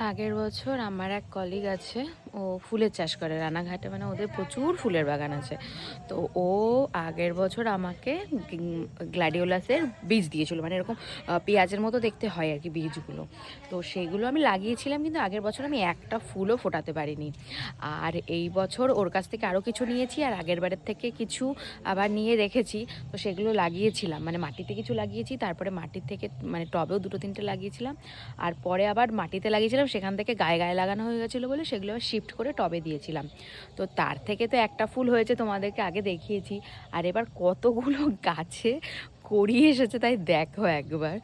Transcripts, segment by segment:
আগের বছর আমার এক কলিগ আছে, ও ফুলের চাষ করে রানাঘাটে, মানে ওদের প্রচুর ফুলের বাগান আছে। তো ও আগের বছর আমাকে গ্ল্যাডিওলাসের বীজ দিয়েছিল, মানে এরকম পেঁয়াজের মতো দেখতে হয় আর কি বীজগুলো। তো সেইগুলো আমি লাগিয়েছিলাম, কিন্তু আগের বছর আমি একটা ফুলও ফোটাতে পারিনি। আর এই বছর ওর কাছ থেকে আরও কিছু নিয়েছি, আর আগের বারের থেকে কিছু আবার নিয়ে রেখেছি। তো সেগুলো লাগিয়েছিলাম, মানে মাটিতে কিছু লাগিয়েছি, তারপরে মাটির থেকে মানে টবেও দুটো তিনটে লাগিয়েছিলাম, আর পরে আবার মাটিতে লাগিয়েছিলাম, সেখান থেকে গায়ে গায়ে লাগানো হয়ে গেছিলো বলে সেগুলো আবার শিফট করে টবে দিয়েছিলাম। তো তার থেকে তো একটা ফুল হয়েছে, তোমাদেরকে আগে দেখিয়েছি। আর এবার কতগুলো গাছে কড়ি এসেছে তাই দেখো একবার।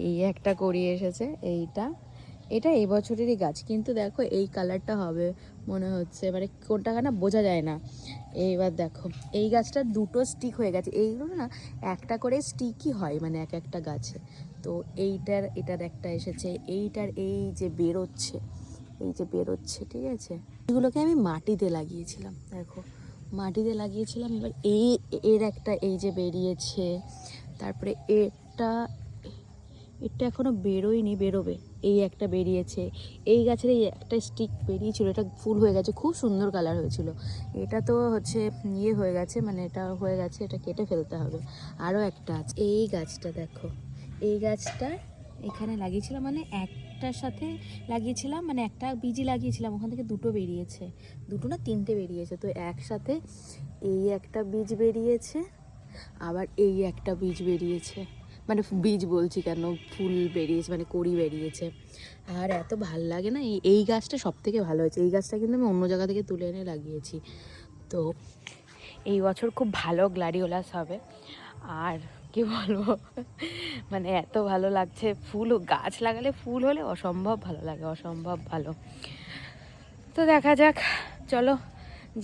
এই একটা কড়ি এসেছে, এটা এই বছরেরই গাছ, কিন্তু দেখো এই কালারটা হবে মনে হচ্ছে, এবারে কোনটা না বোঝা যায় না। এইবার দেখো এই গাছটা দুটো স্টিক হয়ে গেছে, এইগুলো না একটা করে স্টিকই হয় মানে এক একটা গাছে। তো এটার একটা এসেছে, এইটার এই যে বেরোচ্ছে ঠিক আছে। এগুলোকে আমি মাটিতে লাগিয়েছিলাম, দেখো মাটিতে লাগিয়েছিলাম। এবার এর একটা এই যে বেরিয়েছে, তারপরে এটা এখনো বেরোয়নি, বেরোবে। এই একটা বেরিয়েছে, এই গাছের এই একটা স্টিক বেরিয়েছিল, এটা ফুল হয়ে গেছে, খুব সুন্দর কালার হয়েছিল। এটা তো হচ্ছে ইয়ে হয়ে গেছে, মানে এটা হয়ে গেছে, এটা কেটে ফেলতে হবে। আরও একটা আছে, এই গাছটা দেখো, এই গাছটা এখানে লাগিয়েছিলাম, মানে একটার সাথে লাগিয়েছিলাম, মানে একটা বীজই লাগিয়েছিলাম, ওখান থেকে দুটো বেরিয়েছে, দুটো না তিনটে বেরিয়েছে। তো একসাথে এই একটা বীজ বেরিয়েছে, আবার এই একটা বীজ বেরিয়েছে, মানে বীজ বলছি কেন, ফুল বেরিয়েছে, মানে কড়ি বেরিয়েছে। আর এত ভাল লাগে না, এই গাছটা সব থেকে ভালো হয়েছে। এই গাছটা কিন্তু আমি অন্য জায়গা থেকে তুলে এনে লাগিয়েছি। তো এই বছর খুব ভালো গ্ল্যাডিওলাস হবে। আর কি বলবো, মানে এত ভালো লাগছে, ফুল গাছ লাগালে ফুল হলে অসম্ভব ভালো লাগে, অসম্ভব ভালো। তো দেখা যাক, চলো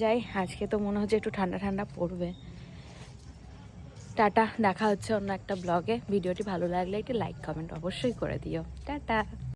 যাই। আজকে তো মনে হচ্ছে একটু ঠান্ডা ঠান্ডা পড়বে। টাটা, দেখা হচ্ছে অন্য একটা ব্লগে। ভিডিওটি ভালো লাগলে একটি লাইক কমেন্ট অবশ্যই করে দিও। টাটা।